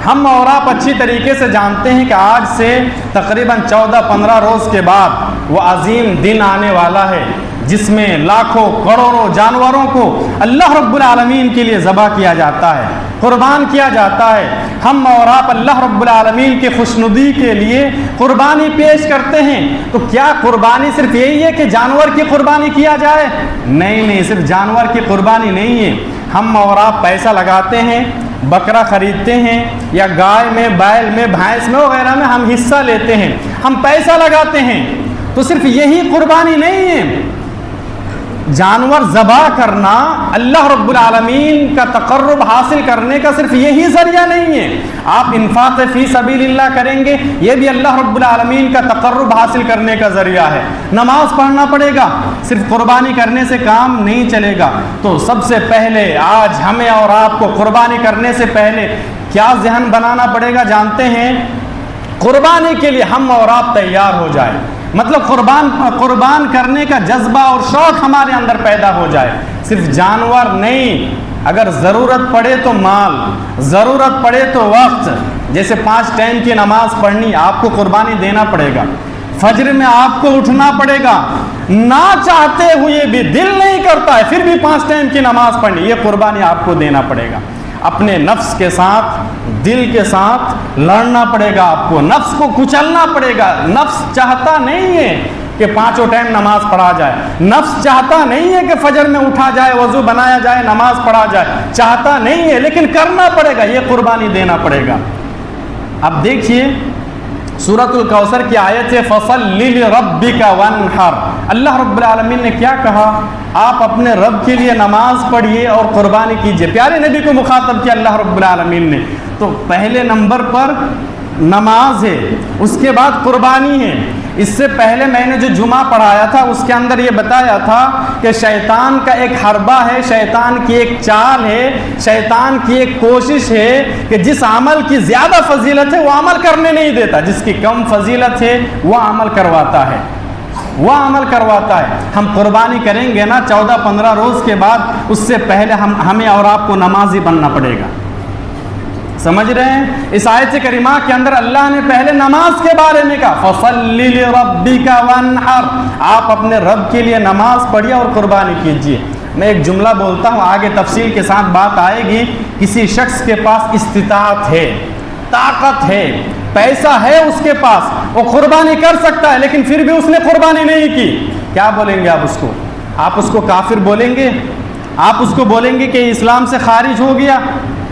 ہم اور آپ اچھی طریقے سے جانتے ہیں کہ آج سے تقریباً 14-15 روز کے بعد وہ عظیم دن آنے والا ہے جس میں لاکھوں کروڑوں جانوروں کو اللہ رب العالمین کے لیے ذبح کیا جاتا ہے، قربان کیا جاتا ہے۔ ہم اور آپ اللہ رب العالمین کے خوشنودی کے لیے قربانی پیش کرتے ہیں، تو کیا قربانی صرف یہی ہے کہ جانور کی قربانی کیا جائے؟ نہیں، صرف جانور کی قربانی نہیں ہے۔ ہم اور آپ پیسہ لگاتے ہیں، بکرا خریدتے ہیں، یا گائے میں، بیل میں، بھینس میں وغیرہ میں ہم حصہ لیتے ہیں، ہم پیسہ لگاتے ہیں، تو صرف یہی قربانی نہیں ہے۔ جانور ذبح کرنا اللہ رب العالمین کا تقرب حاصل کرنے کا صرف یہی ذریعہ نہیں ہے۔ آپ انفاق فی سبیل اللہ کریں گے، یہ بھی اللہ رب العالمین کا تقرب حاصل کرنے کا ذریعہ ہے۔ نماز پڑھنا پڑے گا، صرف قربانی کرنے سے کام نہیں چلے گا۔ تو سب سے پہلے آج ہمیں اور آپ کو قربانی کرنے سے پہلے کیا ذہن بنانا پڑے گا جانتے ہیں؟ قربانی کے لیے ہم اور آپ تیار ہو جائیں، مطلب قربان کرنے کا جذبہ اور شوق ہمارے اندر پیدا ہو جائے۔ صرف جانور نہیں، اگر ضرورت پڑے تو مال، ضرورت پڑے تو وقت، جیسے 5 ٹائم کی نماز پڑھنی، آپ کو قربانی دینا پڑے گا۔ فجر میں آپ کو اٹھنا پڑے گا، نہ چاہتے ہوئے بھی، دل نہیں کرتا ہے پھر بھی 5 ٹائم کی نماز پڑھنی، یہ قربانی آپ کو دینا پڑے گا۔ اپنے نفس کے ساتھ، دل کے ساتھ لڑنا پڑے گا، آپ کو نفس کو کچلنا پڑے گا۔ نفس چاہتا نہیں ہے کہ 5 ٹائم نماز پڑھا جائے، نفس چاہتا نہیں ہے کہ فجر میں اٹھا جائے، وضو بنایا جائے، نماز پڑھا جائے، چاہتا نہیں ہے، لیکن کرنا پڑے گا، یہ قربانی دینا پڑے گا۔ اب دیکھیے سورۃ الکوثر کی آیت ہے فَصَلِّ لِرَبِّكَ وَانْحَرْ۔ اللہ رب العالمین نے کیا کہا؟ آپ اپنے رب کے لیے نماز پڑھیے اور قربانی کیجیے۔ پیارے نبی کو مخاطب کیا اللہ رب العالمین نے، تو پہلے نمبر پر نماز ہے، اس کے بعد قربانی ہے۔ اس سے پہلے میں نے جو جمعہ پڑھایا تھا اس کے اندر یہ بتایا تھا کہ شیطان کا ایک حربہ ہے، شیطان کی ایک چال ہے، شیطان کی ایک کوشش ہے کہ جس عمل کی زیادہ فضیلت ہے وہ عمل کرنے نہیں دیتا، جس کی کم فضیلت ہے وہ عمل کرواتا ہے، وہ عمل کرواتا ہے۔ ہم قربانی کریں گے نا 14-15 روز کے بعد، اس سے پہلے ہمیں اور آپ کو نمازی بننا پڑے گا۔ سمجھ رہے ہیں؟ اس آیت کریمہ کے اندر اللہ نے پہلے نماز کے بارے میں کہا فَصَلِّ لِرَبِّكَ وَانْحَرْ، آپ اپنے رب کے لیے نماز پڑھیے اور قربانی کیجیے۔ میں ایک جملہ بولتا ہوں، آگے تفصیل کے ساتھ بات آئے گی۔ کسی شخص کے پاس استطاعت ہے، طاقت ہے، پیسہ ہے اس کے پاس، وہ قربانی کر سکتا ہے، لیکن پھر بھی اس نے قربانی نہیں کی، کیا بولیں گے آپ اس کو؟ آپ اس کو کافر بولیں گے؟ آپ اس کو بولیں گے کہ اسلام سے خارج ہو گیا،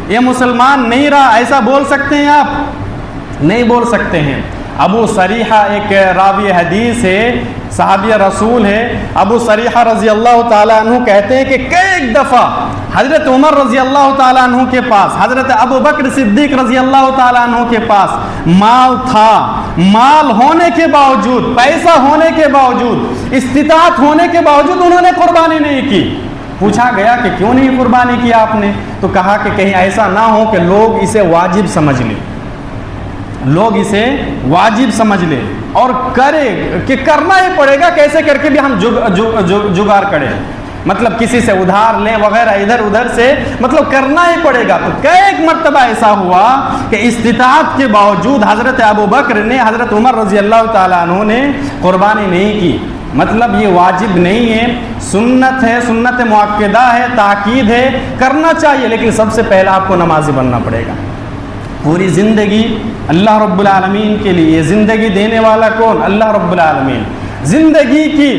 یہ مسلمان نہیں رہا، ایسا بول سکتے ہیں آپ؟ نہیں بول سکتے ہیں۔ ابو صریحہ ایک راوی حدیث ہے، صحابی رسول ہے، ابو صریحہ رضی اللہ تعالیٰ عنہ کہتے ہیں کہ کئی دفعہ حضرت عمر رضی اللہ تعالیٰ عنہ کے پاس، حضرت ابو بکر صدیق رضی اللہ تعالیٰ عنہ کے پاس مال تھا، مال ہونے کے باوجود، پیسہ ہونے کے باوجود، استطاعت ہونے کے باوجود انہوں نے قربانی نہیں کی۔ پوچھا گیا کہ کیوں نہیں قربانی کی آپ نے؟ تو کہا کہ کہیں ایسا نہ ہو کہ لوگ اسے واجب سمجھ لیں، لوگ اسے واجب سمجھ لیں اور کرے کہ کرنا ہی پڑے گا، کیسے کر کے بھی ہم جگاڑ کریں، مطلب کسی سے ادھار لیں وغیرہ، ادھر ادھر سے، مطلب کرنا ہی پڑے گا۔ تو کئی مرتبہ ایسا ہوا کہ استطاعت کے باوجود حضرت ابو بکر نے، حضرت عمر رضی اللہ تعالیٰ عنہ نے قربانی نہیں کی۔ مطلب یہ واجب نہیں ہے، سنت ہے، سنت مؤکدہ ہے، تاکید ہے، کرنا چاہیے، لیکن سب سے پہلا آپ کو نمازی بننا پڑے گا۔ پوری زندگی اللہ رب العالمین کے لیے، زندگی دینے والا کون؟ اللہ رب العالمین۔ زندگی کی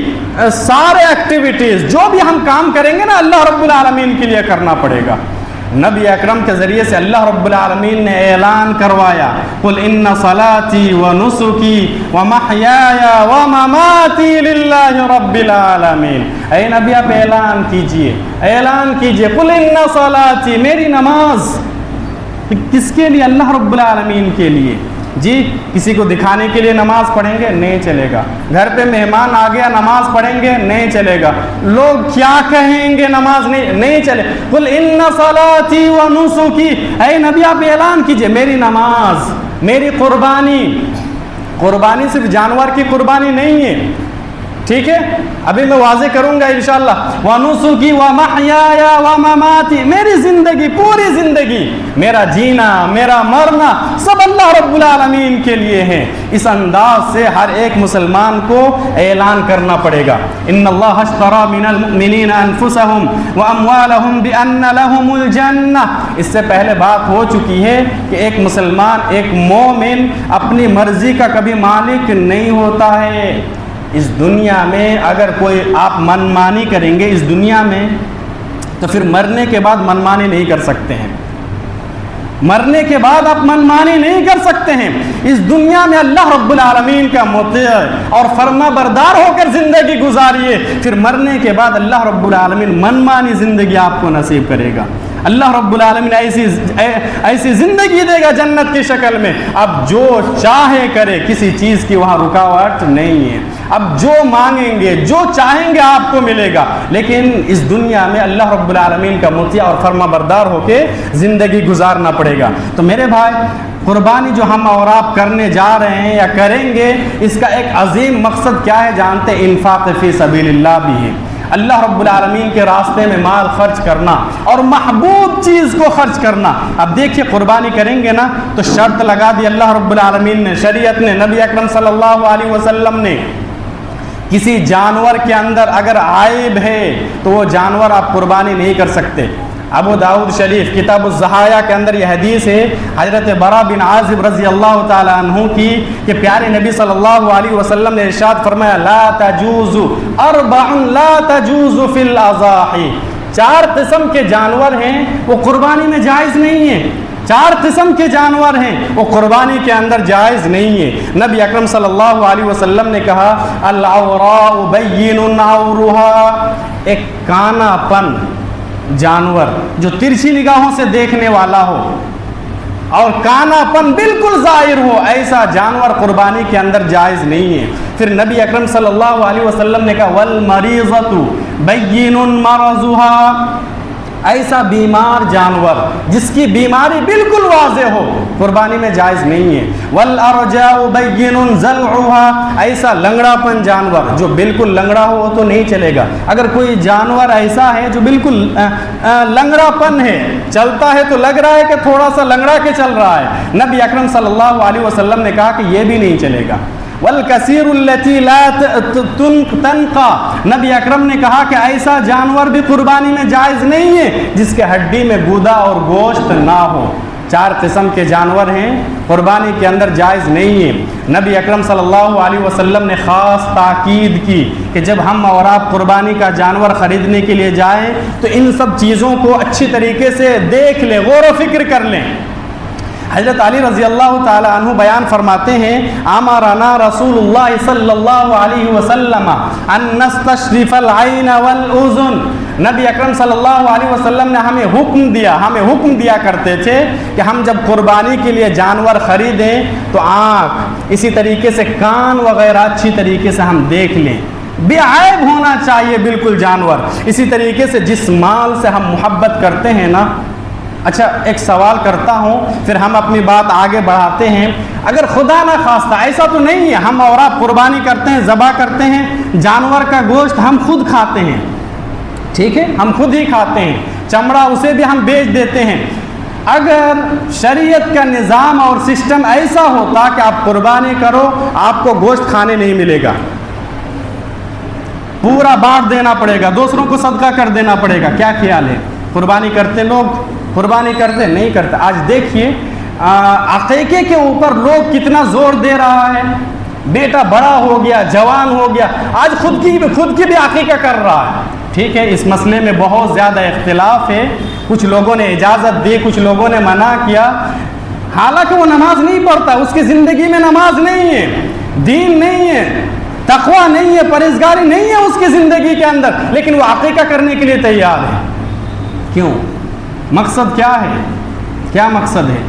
سارے ایکٹیویٹیز جو بھی ہم کام کریں گے نا، اللہ رب العالمین کے لیے کرنا پڑے گا۔ نبی اکرم کے ذریعے سے اللہ رب العالمین نے اعلان کروایا قُلْ إِنَّ صَلَاتِي وَنُسُكِي وَمَحْيَايَ وَمَمَاتِي لِلَّهِ رَبِّ الْعَالَمِينَ۔ اے نبی آپ اعلان کیجئے، اعلان کیجئے، قُلْ إِنَّ صَلَاتِي، میری نماز کس کے لیے؟ اللہ رب العالمین کے لیے۔ جی کسی کو دکھانے کے لیے نماز پڑھیں گے؟ نہیں چلے گا۔ گھر پہ مہمان آ گیا نماز پڑھیں گے؟ نہیں چلے گا۔ لوگ کیا کہیں گے نماز نہیں چلے۔ قل ان صلاتی و نسکی، اے نبی آپ اعلان کیجئے میری نماز، میری قربانی۔ قربانی صرف جانور کی قربانی نہیں ہے، ٹھیک ہے، ابھی میں واضح کروں گا انشاءاللہ. وَنُسُكِي وَمَحْيَايَ وَمَمَاتِي، میری زندگی، پوری زندگی، میرا جینا، میرا مرنا سب اللہ رب العالمین کے لیے ہے. اس انداز سے ہر ایک مسلمان کو اعلان کرنا پڑے گا. ان اللہ اشترى من المؤمنین انفسهم واموالهم بان لهم الجنہ. اس سے پہلے بات ہو چکی ہے کہ ایک مسلمان، ایک مومن اپنی مرضی کا کبھی مالک نہیں ہوتا ہے. اس دنیا میں اگر کوئی آپ منمانی کریں گے اس دنیا میں، تو پھر مرنے کے بعد منمانی نہیں کر سکتے ہیں. مرنے کے بعد آپ منمانی نہیں کر سکتے ہیں. اس دنیا میں اللہ رب العالمین کا مطیع اور فرما بردار ہو کر زندگی گزاریے، پھر مرنے کے بعد اللہ رب العالمین منمانی زندگی آپ کو نصیب کرے گا. اللہ رب العالمین ایسی زندگی دے گا جنت کی شکل میں. اب جو چاہے کرے، کسی چیز کی وہاں رکاوٹ نہیں ہے. اب جو مانگیں گے، جو چاہیں گے آپ کو ملے گا. لیکن اس دنیا میں اللہ رب العالمین کا مطیع اور فرما بردار ہو کے زندگی گزارنا پڑے گا. تو میرے بھائی، قربانی جو ہم اور آپ کرنے جا رہے ہیں یا کریں گے، اس کا ایک عظیم مقصد کیا ہے جانتے؟ انفاق فی سبیل اللہ بھی ہے. اللہ رب العالمین کے راستے میں مال خرچ کرنا اور محبوب چیز کو خرچ کرنا. اب دیکھیے، قربانی کریں گے نا تو شرط لگا دی اللہ رب العالمین نے، شریعت نے، نبی اکرم صلی اللہ علیہ وسلم نے. کسی جانور کے اندر اگر عیب ہے تو وہ جانور آپ قربانی نہیں کر سکتے. ابو داؤد شریف کتاب الضحایا کے اندر یہ حدیث ہے حضرت برا بن عازب رضی اللہ تعالی عنہ کی کہ پیارے نبی صلی اللہ علیہ وسلم نے ارشاد فرمایا، لا تجوز اربع لا تجوز فی الاضاحی. 4 قسم کے جانور ہیں وہ قربانی میں جائز نہیں ہیں. 4 قسم کے جانور ہیں وہ قربانی کے اندر جائز نہیں ہے. نبی اکرم صلی اللہ علیہ وسلم نے کہا، العوراء بین عورها، ایک کانا پن جانور جو ترچھی نگاہوں سے دیکھنے والا ہو اور کانا پن بالکل ظاہر ہو، ایسا جانور قربانی کے اندر جائز نہیں ہے. پھر نبی اکرم صلی اللہ علیہ وسلم نے کہا، والمریضۃ بین مرضها، ایسا بیمار جانور جس کی بیماری بالکل واضح ہو قربانی میں جائز نہیں ہے. والارجاء بین ضلعها، ایسا لنگڑا پن جانور جو بالکل لنگڑا ہو وہ تو نہیں چلے گا. اگر کوئی جانور ایسا ہے جو بالکل لنگڑا پن ہے، چلتا ہے تو لگ رہا ہے کہ تھوڑا سا لنگڑا کے چل رہا ہے، نبی اکرم صلی اللہ علیہ وسلم نے کہا کہ یہ بھی نہیں چلے گا. والکثیر التی لا تنقى، نبی اکرم نے کہا کہ ایسا جانور بھی قربانی میں جائز نہیں ہے جس کے ہڈی میں گودا اور گوشت نہ ہو. 4 قسم کے جانور ہیں قربانی کے اندر جائز نہیں ہے. نبی اکرم صلی اللہ علیہ وسلم نے خاص تاکید کی کہ جب ہم اور آپ قربانی کا جانور خریدنے کے لیے جائیں تو ان سب چیزوں کو اچھی طریقے سے دیکھ لیں، غور و فکر کر لیں. حضرت علی رضی اللہ تعالی عنہ بیان فرماتے ہیں، امرنا رسول اللہ صلی اللہ علیہ وسلم ان نستشرف العین والاذن. نبی اکرم صلی اللہ علیہ وسلم نے ہمیں حکم دیا کرتے تھے کہ ہم جب قربانی کے لیے جانور خریدیں تو آنکھ، اسی طریقے سے کان وغیرہ اچھی طریقے سے ہم دیکھ لیں، بے عیب ہونا چاہیے بالکل جانور. اسی طریقے سے جس مال سے ہم محبت کرتے ہیں نا. اچھا، ایک سوال کرتا ہوں پھر ہم اپنی بات آگے بڑھاتے ہیں. اگر خدا نہ خواستہ، ایسا تو نہیں ہے، ہم اور آپ قربانی کرتے ہیں، ذبح کرتے ہیں، جانور کا گوشت ہم خود کھاتے ہیں، ٹھیک ہے، ہم خود ہی کھاتے ہیں، چمڑا اسے بھی ہم بیچ دیتے ہیں. اگر شریعت کا نظام اور سسٹم ایسا ہوتا کہ آپ قربانی کرو آپ کو گوشت کھانے نہیں ملے گا، پورا بانٹ دینا پڑے گا، دوسروں کو صدقہ کر دینا پڑے گا، کیا خیال ہے؟ قربانی کرتے لوگ؟ قربانی کرتے نہیں کرتے. آج دیکھیے عقیقے کے اوپر لوگ کتنا زور دے رہا ہے. بیٹا بڑا ہو گیا، جوان ہو گیا، آج خود کی بھی عقیقہ کر رہا ہے. ٹھیک ہے، اس مسئلے میں بہت زیادہ اختلاف ہے. کچھ لوگوں نے اجازت دی، کچھ لوگوں نے منع کیا. حالانکہ وہ نماز نہیں پڑھتا، اس کی زندگی میں نماز نہیں ہے، دین نہیں ہے، تقوی نہیں ہے، پرہیزگاری نہیں ہے اس کی زندگی کے اندر، لیکن وہ عقیقہ کرنے کے لیے تیار ہے. کیوں؟ مقصد کیا ہے؟ کیا مقصد ہے؟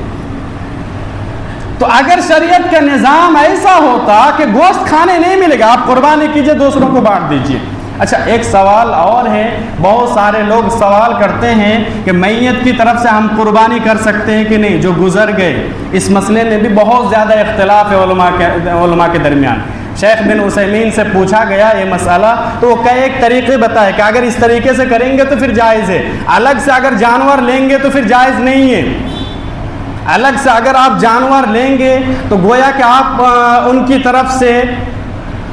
تو اگر شریعت کا نظام ایسا ہوتا کہ گوشت کھانے نہیں ملے گا، آپ قربانی کیجئے، دوسروں کو بانٹ دیجئے. اچھا، ایک سوال اور ہے. بہت سارے لوگ سوال کرتے ہیں کہ میت کی طرف سے ہم قربانی کر سکتے ہیں کہ نہیں، جو گزر گئے. اس مسئلے میں بھی بہت زیادہ اختلاف ہے علماء کے درمیان. شیخ بن عثیمین سے پوچھا گیا یہ مسئلہ تو وہ کئی ایک طریقے بتائے کہ اگر اس طریقے سے کریں گے تو پھر جائز ہے، الگ سے اگر جانور لیں گے تو پھر جائز نہیں ہے۔ الگ سے اگر آپ جانور لیں گے تو گویا کہ آپ ان کی طرف سے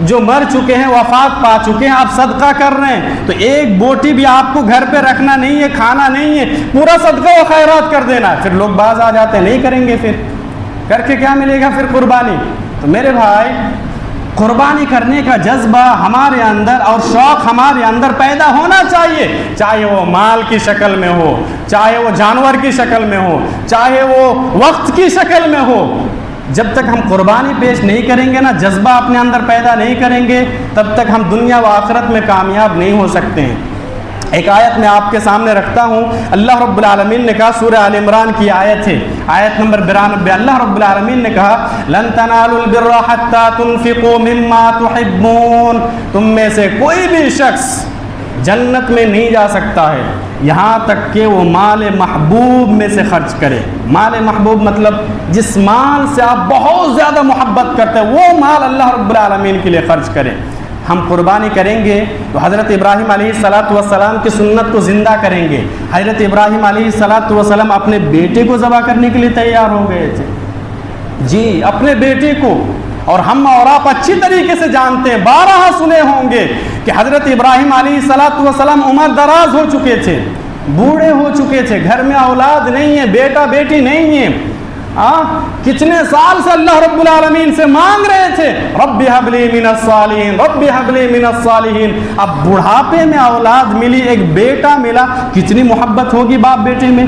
جو مر چکے ہیں، وفات پا چکے ہیں، آپ صدقہ کر رہے ہیں، تو ایک بوٹی بھی آپ کو گھر پہ رکھنا نہیں ہے، کھانا نہیں ہے، پورا صدقہ و خیرات کر دینا ہے۔ پھر لوگ باز آ جاتے ہیں نہیں کریں گے، پھر کر کے کیا ملے گا؟ پھر قربانی۔ تو میرے بھائی، قربانی کرنے کا جذبہ ہمارے اندر اور شوق ہمارے اندر پیدا ہونا چاہیے، چاہے وہ مال کی شکل میں ہو، چاہے وہ جانور کی شکل میں ہو، چاہے وہ وقت کی شکل میں ہو۔ جب تک ہم قربانی پیش نہیں کریں گے نا، جذبہ اپنے اندر پیدا نہیں کریں گے، تب تک ہم دنیا و آخرت میں کامیاب نہیں ہو سکتے ہیں۔ ایک آیت میں آپ کے سامنے رکھتا ہوں، اللہ رب العالمین نے کہا، سورہ آل عمران کی آیت ہے، آیت نمبر 92، اللہ رب العالمین نے کہا لن تنالوا البر حتى تنفقوا مما تحبون، تم میں سے کوئی بھی شخص جنت میں نہیں جا سکتا ہے یہاں تک کہ وہ مال محبوب میں سے خرچ کرے۔ مال محبوب مطلب جس مال سے آپ بہت زیادہ محبت کرتے ہیں وہ مال اللہ رب العالمین کے لیے خرچ کرے۔ ہم قربانی کریں گے تو حضرت ابراہیم علیہ السلام کی سنت کو زندہ کریں گے۔ حضرت ابراہیم علیہ السلام اپنے بیٹے کو ذبح کرنے کے لیے تیار ہو گئے تھے، جی اپنے بیٹے کو۔ اور ہم اور آپ اچھی طریقے سے جانتے ہیں، بارہا سنے ہوں گے کہ حضرت ابراہیم علیہ السلام عمر دراز ہو چکے تھے، بوڑھے ہو چکے تھے، گھر میں اولاد نہیں ہے، بیٹا بیٹی نہیں ہے، کتنے سال سے اللہ رب العالمین سے مانگ رہے تھے، رب حب لی من الصالحین، رب حب لی من الصالحین۔ اب بڑھاپے میں اولاد ملی، ایک بیٹا ملا، کتنی محبت ہوگی باپ بیٹے میں؟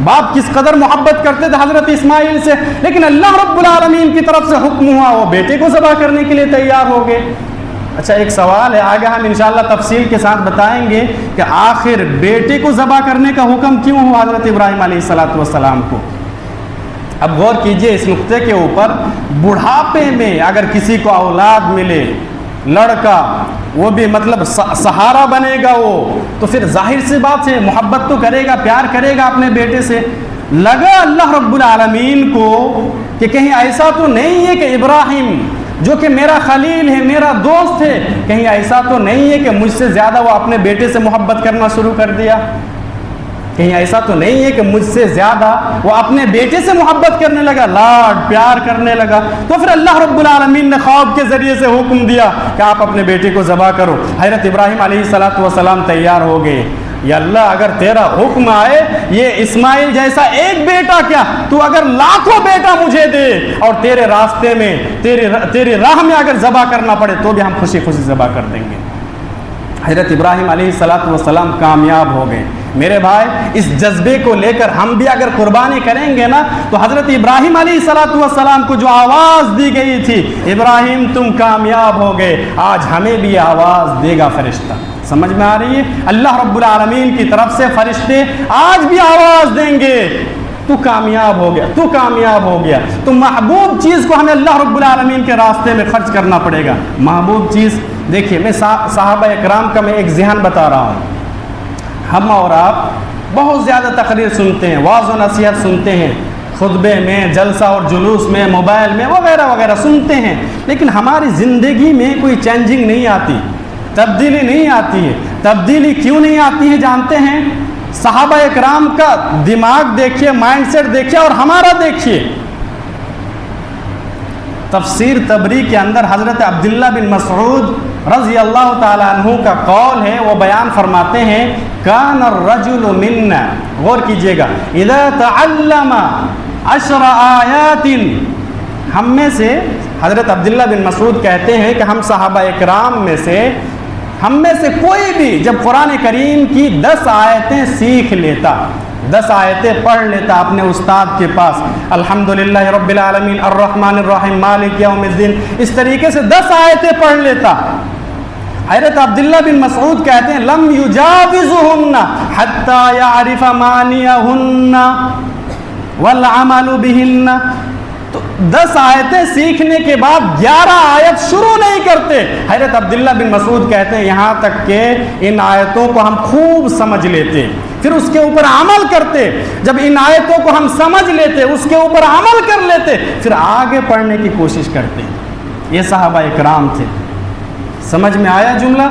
باپ کس قدر محبت کرتے تھے حضرت اسماعیل سے، لیکن اللہ رب العالمین کی طرف سے حکم ہوا، وہ بیٹے کو ذبح کرنے کے لیے تیار ہو گئے۔ اچھا ایک سوال ہے، آگے ہم انشاءاللہ تفصیل کے ساتھ بتائیں گے کہ آخر بیٹے کو ذبح کرنے کا حکم کیوں ہوا حضرت ابراہیم علیہ السلام کو؟ اب غور کیجئے اس نقطے کے اوپر، بڑھاپے میں اگر کسی کو اولاد ملے، لڑکا، وہ بھی مطلب سہارا بنے گا وہ، تو پھر ظاہر سی بات ہے محبت تو کرے گا، پیار کرے گا اپنے بیٹے سے۔ لگا اللہ رب العالمین کو کہ کہیں ایسا تو نہیں ہے کہ ابراہیم جو کہ میرا خلیل ہے، میرا دوست ہے، کہیں ایسا تو نہیں ہے کہ مجھ سے زیادہ وہ اپنے بیٹے سے محبت کرنا شروع کر دیا، کہیں ایسا تو نہیں ہے کہ مجھ سے زیادہ وہ اپنے بیٹے سے محبت کرنے لگا، لاڈ پیار کرنے لگا۔ تو پھر اللہ رب العالمین نے خواب کے ذریعے سے حکم دیا کہ آپ اپنے بیٹے کو ذبح کرو۔ حضرت ابراہیم علیہ السلام تیار ہو گئے، یا اللہ اگر تیرا حکم آئے، یہ اسماعیل جیسا ایک بیٹا کیا، تو اگر لاکھوں بیٹا مجھے دے اور تیرے راستے میں تیری راہ میں اگر ذبح کرنا پڑے تو بھی ہم خوشی خوشی ذبح کر دیں گے۔ حضرت ابراہیم علیہ السلام کامیاب ہو گئے۔ میرے بھائی، اس جذبے کو لے کر ہم بھی اگر قربانی کریں گے نا، تو حضرت ابراہیم علیہ السلام کو جو آواز دی گئی تھی، ابراہیم تم کامیاب ہو گئے، آج ہمیں بھی آواز دے گا فرشتہ۔ سمجھ میں آ رہی ہے؟ اللہ رب العالمین کی طرف سے فرشتے آج بھی آواز دیں گے، تو کامیاب ہو گیا، تو کامیاب ہو گیا۔ تو محبوب چیز کو ہمیں اللہ رب العالمین کے راستے میں خرچ کرنا پڑے گا۔ محبوب چیز دیکھیے، میں صحابہ اکرام کا میں ایک ذہن بتا رہا ہوں۔ ہم اور آپ بہت زیادہ تقریر سنتے ہیں، واعظ و نصیحت سنتے ہیں، خطبے میں، جلسہ اور جلوس میں، موبائل میں وغیرہ وغیرہ سنتے ہیں، لیکن ہماری زندگی میں کوئی چینجنگ نہیں آتی، تبدیلی نہیں آتی ہے۔ تبدیلی کیوں نہیں آتی ہے جانتے ہیں؟ صحابہ اکرام کا دماغ دیکھیے، مائنڈ سیٹ دیکھیے اور ہمارا دیکھیے۔ تفسیر تبری کے اندر حضرت عبداللہ بن مسعود رضی اللہ تعالیٰ عنہ کا قول ہے، وہ بیان فرماتے ہیں، کان الرجل منا، غور کیجئے گا، اذا تعلم 10 آیات، ہم میں سے، حضرت عبداللہ بن مسعود کہتے ہیں کہ ہم صحابہ اکرام میں سے کوئی بھی جب قرآن کریم کی 10 آیتیں سیکھ لیتا، 10 آیتیں پڑھ لیتا اپنے استاد کے پاس، الحمدللہ رب العالمین الرحمن الرحیم مالک یوم الدین، اس طریقے سے 10 آیتیں پڑھ لیتا، حضرت عبداللہ بن مسعود کہتے ہیں لم یجاوزہن حتی یعرف معنیہن والعمل بہن، تو 10 آیتیں سیکھنے کے بعد 11 آیت شروع نہیں کرتے۔ حضرت عبداللہ بن مسعود کہتے ہیں یہاں تک کہ ان آیتوں کو ہم خوب سمجھ لیتے، پھر اس کے اوپر عمل کرتے، جب ان آیتوں کو ہم سمجھ لیتے، اس کے اوپر عمل کر لیتے، پھر آگے پڑھنے کی کوشش کرتے۔ یہ صحابہ اکرام تھے. سمجھ میں آیا جملہ؟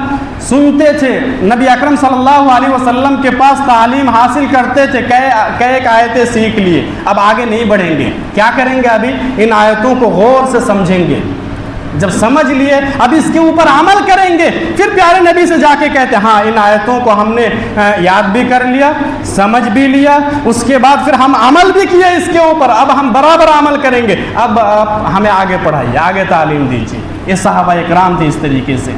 سنتے تھے نبی اکرم صلی اللہ علیہ وسلم کے پاس تعلیم حاصل کرتے تھے، کئی آیتیں سیکھ لیے، اب آگے نہیں بڑھیں گے. کیا کریں گے؟ ابھی ان آیتوں کو غور سے سمجھیں گے. جب سمجھ لیے اب اس کے اوپر عمل کریں گے، پھر پیارے نبی سے جا کے کہتے ہیں ہاں ان آیتوں کو ہم نے یاد بھی کر لیا، سمجھ بھی لیا، اس کے بعد پھر ہم عمل بھی کیا اس کے اوپر، اب ہم برابر عمل کریں گے، اب آپ ہمیں آگے پڑھائیے، آگے تعلیم دیجیے. یہ صحابہ اکرام تھے اس طریقے سے.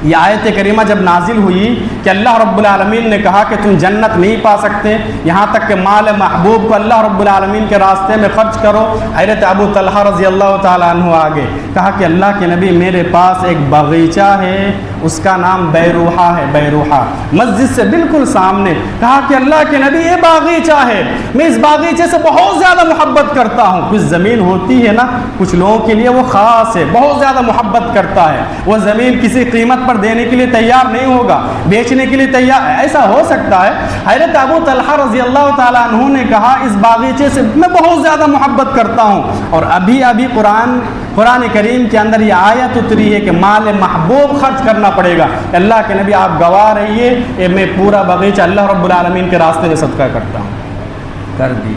یہ آیت کریمہ جب نازل ہوئی کہ اللہ رب العالمین نے کہا کہ تم جنت نہیں پا سکتے یہاں تک کہ مال محبوب کو اللہ رب العالمین کے راستے میں خرچ کرو، حضرت ابو طلحہ رضی اللہ تعالیٰ عنہ آگے کہا کہ اللہ کے نبی میرے پاس ایک باغیچہ ہے، اس کا نام بیروحہ ہے، بیروحہ مسجد سے بالکل سامنے. کہا کہ اللہ کے نبی یہ باغیچہ ہے، میں اس باغیچے سے بہت زیادہ محبت کرتا ہوں. کچھ زمین ہوتی ہے نا کچھ لوگوں کے لیے وہ خاص ہے، بہت زیادہ محبت کرتا ہے، وہ زمین کسی قیمت پر دینے کے لیے تیار نہیں ہوگا، بیچنے کے لیے تیار، ایسا ہو سکتا ہے. حضرت ابو طلحہ رضی اللہ تعالیٰ عنہ نے کہا اس باغیچے سے میں بہت زیادہ محبت کرتا ہوں. اور ابھی قرآن کریم کے اندر یہ آیت اتری ہے کہ مال محبوب خرچ کرنا پڑے گا. اللہ کے نبی آپ گواہ رہیے میں پورا باغیچہ اللہ رب العالمین کے راستے میں صدقہ کرتا ہوں. کر دی.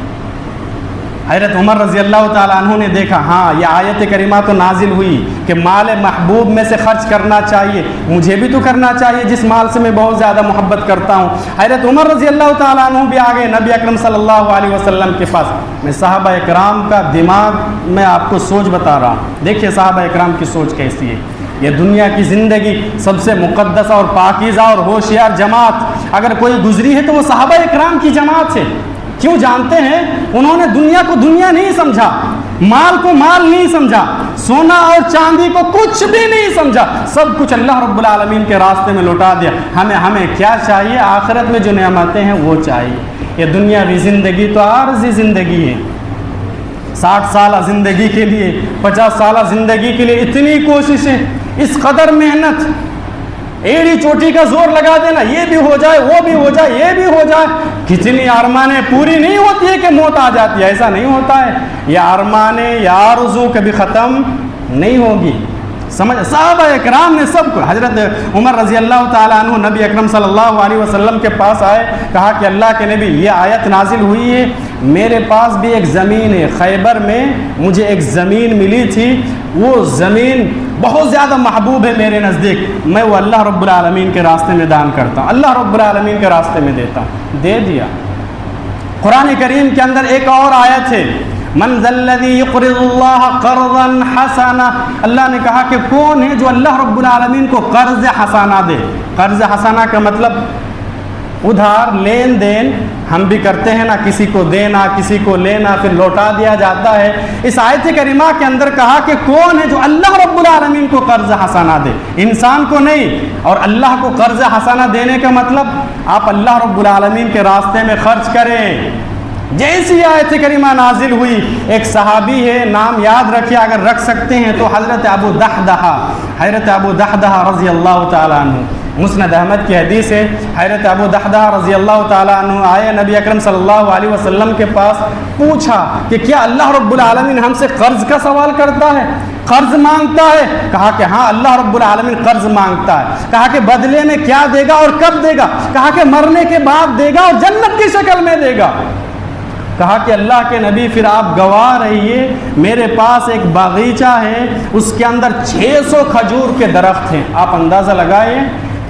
حضرت عمر رضی اللہ تعالیٰ عنہ نے دیکھا ہاں یہ آیت کریمہ تو نازل ہوئی کہ مال محبوب میں سے خرچ کرنا چاہیے، مجھے بھی تو کرنا چاہیے جس مال سے میں بہت زیادہ محبت کرتا ہوں. حضرت عمر رضی اللہ تعالیٰ عنہ بھی آگے نبی اکرم صلی اللہ علیہ وسلم کے پاس. میں صحابہ اکرام کا دماغ میں آپ کو سوچ بتا رہا ہوں. دیکھیے صحابہ اکرام کی سوچ کیسی ہے. یہ دنیا کی زندگی سب سے مقدس اور پاکیزہ اور ہوشیار جماعت اگر کوئی گزری ہے تو وہ صحابہ اکرام کی جماعت ہے. کیوں جانتے ہیں؟ انہوں نے دنیا کو دنیا نہیں سمجھا، مال کو مال نہیں سمجھا، سونا اور چاندی کو کچھ بھی نہیں سمجھا، سب کچھ اللہ رب العالمین کے راستے میں لوٹا دیا. ہمیں کیا چاہیے؟ آخرت میں جو نعمتیں ہیں وہ چاہیے. یہ دنیاوی زندگی تو عارضی زندگی ہے. 60 سالہ زندگی کے لیے 50 سالہ زندگی کے لیے اتنی کوششیں، اس قدر محنت، ایڑی چوٹی کا زور لگا دینا، یہ بھی ہو جائے وہ بھی ہو جائے یہ بھی ہو جائے. کتنی ارمانیں پوری نہیں ہوتی ہے کہ موت آ جاتی ہے، ایسا نہیں ہوتا ہے. یہ ارمانیں یا آرزو کبھی ختم نہیں ہوگی. سمجھ صحابہ اکرام نے سب کو. حضرت عمر رضی اللہ تعالیٰ عنہ نبی اکرم صلی اللہ علیہ وسلم کے پاس آئے، کہا کہ اللہ کے نبی یہ آیت نازل ہوئی ہے، میرے پاس بھی ایک زمین ہے، خیبر میں مجھے ایک زمین ملی تھی، وہ زمین بہت زیادہ محبوب ہے میرے نزدیک، میں وہ اللہ رب العالمین کے راستے میں دان کرتا ہوں، اللہ رب العالمین کے راستے میں دیتا ہوں. دے دیا. قرآن کریم کے اندر ایک اور آیت ہے، من ذا الذی یقرض اللہ قرضا حسنا. اللہ نے کہا کہ کون ہے جو اللہ رب العالمین کو قرض حسنا دے. قرض حسنا کا مطلب ادھار لین دین ہم بھی کرتے ہیں نا، کسی کو دینا کسی کو لینا پھر لوٹا دیا جاتا ہے. اس آیت کریمہ کے اندر کہا کہ کون ہے جو اللہ رب العالمین کو قرض حسنا دے، انسان کو نہیں. اور اللہ کو قرض حسنا دینے کا مطلب آپ اللہ رب العالمین کے راستے میں خرچ کریں. جیسی آیت کریمہ نازل ہوئی، ایک صحابی ہے، نام یاد رکھیے اگر رکھ سکتے ہیں تو، حضرت ابو دحدہ رضی اللہ تعالیٰ عنہ. مسند احمد کی حدیث ہے. حضرت ابو دحدہ رضی اللہ تعالیٰ عنہ آئے نبی اکرم صلی اللہ علیہ وسلم کے پاس، پوچھا کہ کیا اللہ رب العالمین ہم سے قرض کا سوال کرتا ہے، قرض مانگتا ہے؟ کہا کہ ہاں اللہ رب العالمین قرض مانگتا ہے. کہا کہ بدلے میں کیا دے گا اور کب دے گا؟ کہا کہ مرنے کے بعد دے گا اور جنت کی شکل میں دے گا. کہا کہ اللہ کے نبی پھر آپ گواہ رہیے، میرے پاس ایک باغیچہ ہے، اس کے اندر 600 کھجور کے درخت ہیں. آپ اندازہ لگائیں،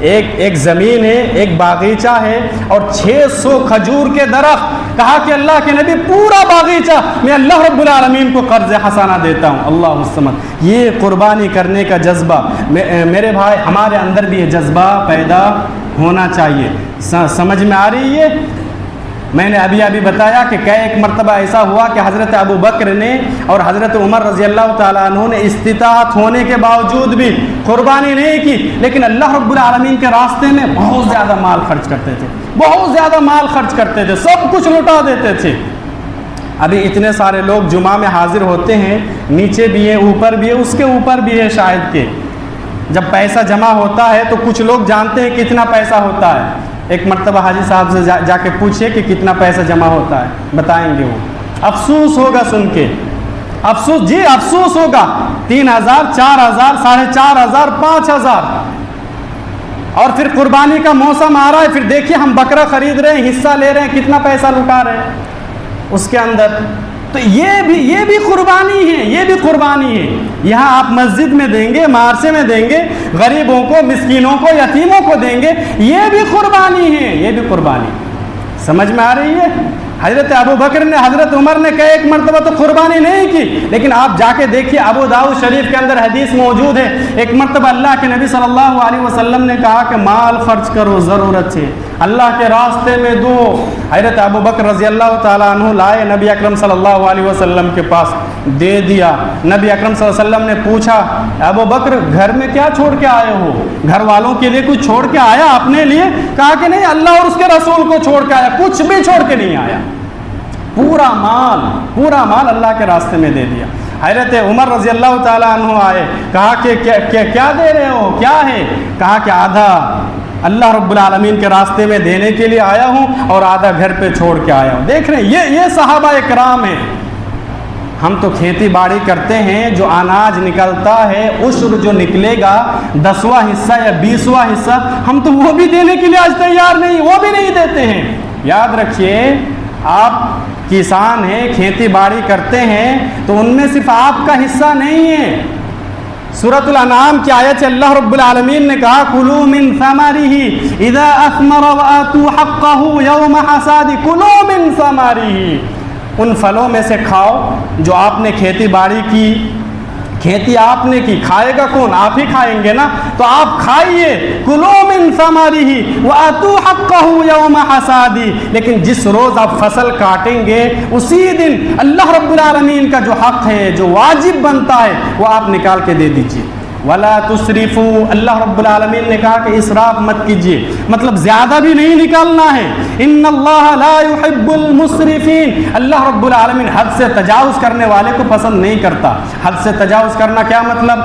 ایک زمین ہے، ایک باغیچہ ہے اور 600 کھجور کے درخت. کہا کہ اللہ کے نبی پورا باغیچہ میں اللہ رب العالمین کو قرض حسنہ دیتا ہوں. اللہ الصمد. یہ قربانی کرنے کا جذبہ میرے بھائی ہمارے اندر بھی یہ جذبہ پیدا ہونا چاہیے. سمجھ میں آ رہی ہے؟ میں نے ابھی بتایا کہ ایک مرتبہ ایسا ہوا کہ حضرت ابو بکر نے اور حضرت عمر رضی اللہ تعالیٰ عنہ نے استطاعت ہونے کے باوجود بھی قربانی نہیں کی، لیکن اللہ رب العالمین کے راستے میں بہت زیادہ مال خرچ کرتے تھے، بہت زیادہ مال خرچ کرتے تھے، سب کچھ لوٹا دیتے تھے. ابھی اتنے سارے لوگ جمعہ میں حاضر ہوتے ہیں، نیچے بھی ہے اوپر بھی ہے، اس کے اوپر بھی ہے شاید کہ جب پیسہ جمع ہوتا ہے تو کچھ لوگ جانتے ہیں کتنا پیسہ ہوتا ہے. ایک مرتبہ حاجی صاحب سے جا کے پوچھئے کہ کتنا پیسہ جمع ہوتا ہے، بتائیں گے وہ. افسوس ہوگا سن کے افسوس، جی افسوس ہوگا. 3000 4000 4500 5000. اور پھر قربانی کا موسم آ رہا ہے، پھر دیکھیے ہم بکرا خرید رہے ہیں، حصہ لے رہے ہیں، کتنا پیسہ لٹا رہے ہیں اس کے اندر. تو یہ بھی قربانی ہے، یہ بھی قربانی ہے. یہاں آپ مسجد میں دیں گے، مدرسے میں دیں گے، غریبوں کو، مسکینوں کو، یتیموں کو دیں گے، یہ بھی قربانی ہے، یہ بھی قربانی. سمجھ میں آ رہی ہے؟ حضرت ابو بکر نے، حضرت عمر نے کئی ایک مرتبہ تو قربانی نہیں کی، لیکن آپ جا کے دیکھیے ابو داؤد شریف کے اندر حدیث موجود ہے. ایک مرتبہ اللہ کے نبی صلی اللہ علیہ وسلم نے کہا کہ مال خرچ کرو، ضرورت ہے، اللہ کے راستے میں دو. حضرت ابو بکر رضی اللہ تعالیٰ عنہ لائے، نبی اکرم صلی اللہ علیہ وسلم کے پاس دے دیا. نبی اکرم صلی اللہ علیہ وسلم نے پوچھا ابو بکر گھر میں کیا چھوڑ کے آئے ہو؟ گھر والوں کے لیے کچھ چھوڑ کے آیا اپنے لیے؟ کہا کہ نہیں، اللہ اور اس کے رسول کو چھوڑ کے آیا، کچھ بھی چھوڑ کے نہیں آیا. پورا مال اللہ کے راستے میں دے دیا. حضرت عمر رضی اللہ تعالیٰ عنہ آئے، کہا کہ کیا دے رہے ہو، کیا ہے؟ کہا کہ آدھا اللہ رب العالمین کے راستے میں دینے کے لیے آیا ہوں اور آدھا گھر پہ چھوڑ کے آیا ہوں. دیکھ رہے ہیں یہ صحابہ کرام ہیں. ہم تو کھیتی باڑی کرتے ہیں، جو اناج نکلتا ہے، عشر جو نکلے گا 10واں حصہ یا 20واں حصہ، ہم تو وہ بھی دینے کے لیے آج تیار نہیں، وہ بھی نہیں دیتے ہیں. یاد رکھیے آپ کسان ہیں، کھیتی باڑی کرتے ہیں، تو ان میں صرف آپ کا حصہ نہیں ہے. سورۃ الانعام کی آیت سے اللہ رب العالمین نے کہا کلوا من ثمرہ اذا اثمر وآتوا حقہ یوم حصاد. کلوا من ثمرہ، ان پھلوں میں سے کھاؤ جو آپ نے کھیتی باڑی کی. کھیتی آپ نے کی، کھائے گا کون؟ آپ ہی کھائیں گے نا، تو آپ کھائیے. کلوا من ثمرہ وآتوا حقہ یوم حصاد. لیکن جس روز آپ فصل کاٹیں گے اسی دن اللہ رب العالمین کا جو حق ہے، جو واجب بنتا ہے، وہ آپ نکال کے دے دیجیے. ولا تسرفوا، اللہ رب العالمین نے کہا کہ اسراف مت کیجیے، مطلب زیادہ بھی نہیں نکالنا ہے. ان اللہ لا يحب المسرفین، اللہ رب العالمین حد سے تجاوز کرنے والے کو پسند نہیں کرتا. حد سے تجاوز کرنا کیا مطلب؟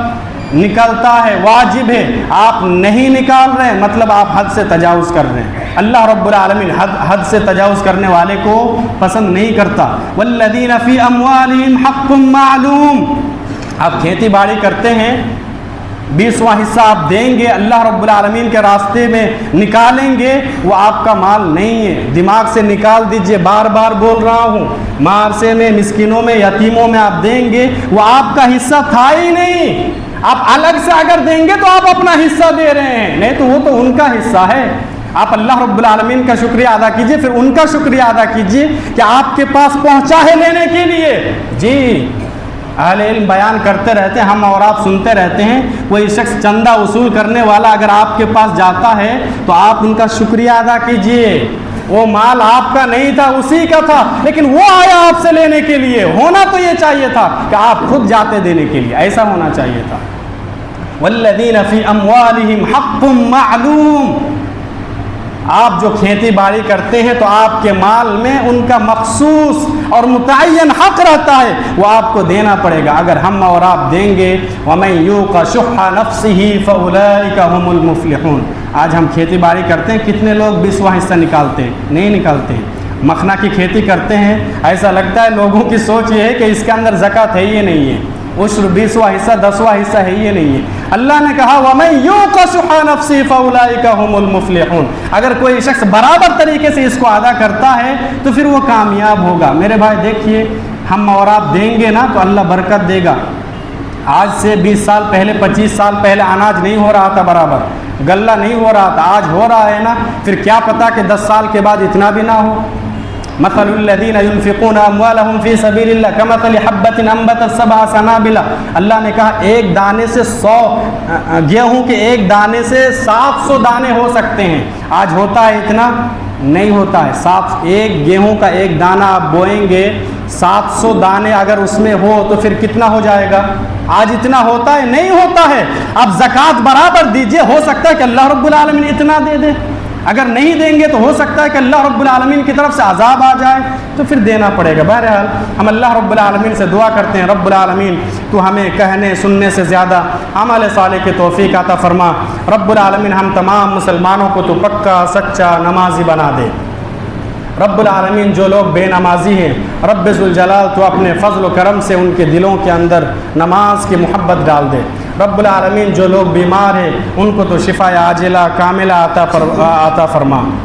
نکلتا ہے، واجب ہے، آپ نہیں نکال رہے ہیں، مطلب آپ حد سے تجاوز کر رہے ہیں. اللہ رب العالمین حد سے تجاوز کرنے والے کو پسند نہیں کرتا. والذین فی اموالہم حق معلوم. آپ کھیتی باڑی کرتے ہیں، 20واں حصہ آپ دیں گے، اللہ رب العالمین کے راستے میں نکالیں گے، وہ آپ کا مال نہیں ہے. دماغ سے نکال دیجئے، بار بار بول رہا ہوں. مدرسے میں، مسکینوں میں، یتیموں میں آپ دیں گے، وہ آپ کا حصہ تھا ہی نہیں. آپ الگ سے اگر دیں گے تو آپ اپنا حصہ دے رہے ہیں، نہیں تو وہ تو ان کا حصہ ہے. آپ اللہ رب العالمین کا شکریہ ادا کیجئے، پھر ان کا شکریہ ادا کیجئے کہ آپ کے پاس پہنچا ہے لینے کے لیے. جی اہل علم بیان کرتے رہتے ہیں، ہم اور آپ سنتے رہتے ہیں. کوئی شخص چندہ وصول کرنے والا اگر آپ کے پاس جاتا ہے تو آپ ان کا شکریہ ادا کیجئے. وہ مال آپ کا نہیں تھا، اسی کا تھا، لیکن وہ آیا آپ سے لینے کے لیے. ہونا تو یہ چاہیے تھا کہ آپ خود جاتے دینے کے لیے، ایسا ہونا چاہیے تھا. والذین فی اموالہم حق معلوم. آپ جو کھیتی باڑی کرتے ہیں تو آپ کے مال میں ان کا مخصوص اور متعین حق رہتا ہے، وہ آپ کو دینا پڑے گا. اگر ہم اور آپ دیں گے وَمَن يُوقَ شُحَّ نَفْسِهِ فَأُولَٰئِكَ هُمُ الْمُفْلِحُونَ. آج ہم کھیتی باڑی کرتے ہیں، کتنے لوگ 20واں حصہ نکالتے ہیں؟ نہیں نکالتے ہیں. مکھنا کی کھیتی کرتے ہیں، ایسا لگتا ہے لوگوں کی سوچ یہ ہے کہ اس کے اندر زکوٰۃ ہے ہی نہیں ہے، عشر 20واں حصہ 10واں حصہ ہے یہ نہیں ہے. اللہ نے کہا وَمَن يُوقَ شُحَّ نَفْسِهِ فَأُولَٰئِكَ هُمُ الْمُفْلِحُونَ. اگر کوئی شخص برابر طریقے سے اس کو ادا کرتا ہے تو پھر وہ کامیاب ہوگا. میرے بھائی دیکھیے، ہم اور آپ دیں گے نا تو اللہ برکت دے گا. آج سے 20 سال پہلے، 25 سال پہلے اناج نہیں ہو رہا تھا برابر، غلہ نہیں ہو رہا تھا، آج ہو رہا ہے نا. پھر کیا پتا کہ 10 سال کے بعد اتنا بھی نہ ہو. مثل الذین ينفقون اموالهم فی سبیل اللہ کمثل حبۃ انبتت سبع سنابل. اللہ نے کہا ایک دانے سے 100 گیہوں کے ایک دانے سے 700 دانے ہو سکتے ہیں. آج ہوتا ہے اتنا؟ نہیں ہوتا ہے. ایک گیہوں کا ایک دانہ آپ بوئیں گے، 700 دانے اگر اس میں ہو تو پھر کتنا ہو جائے گا؟ آج اتنا ہوتا ہے؟ نہیں ہوتا ہے. آپ زکوٰۃ برابر دیجئے، ہو سکتا ہے کہ اللہ رب العالمین اتنا دے دے. اگر نہیں دیں گے تو ہو سکتا ہے کہ اللہ رب العالمین کی طرف سے عذاب آ جائے، تو پھر دینا پڑے گا. بہرحال ہم اللہ رب العالمین سے دعا کرتے ہیں، رب العالمین تو ہمیں کہنے سننے سے زیادہ عمل صالح کی توفیق عطا فرما. رب العالمین ہم تمام مسلمانوں کو تو پکا سچا نمازی بنا دے. رب العالمین جو لوگ بے نمازی ہیں رب ذوالجلال تو اپنے فضل و کرم سے ان کے دلوں کے اندر نماز کی محبت ڈال دے۔ رب العالمین جو لوگ بیمار ہیں ان کو تو شفا عاجلہ کاملہ عطا فرما۔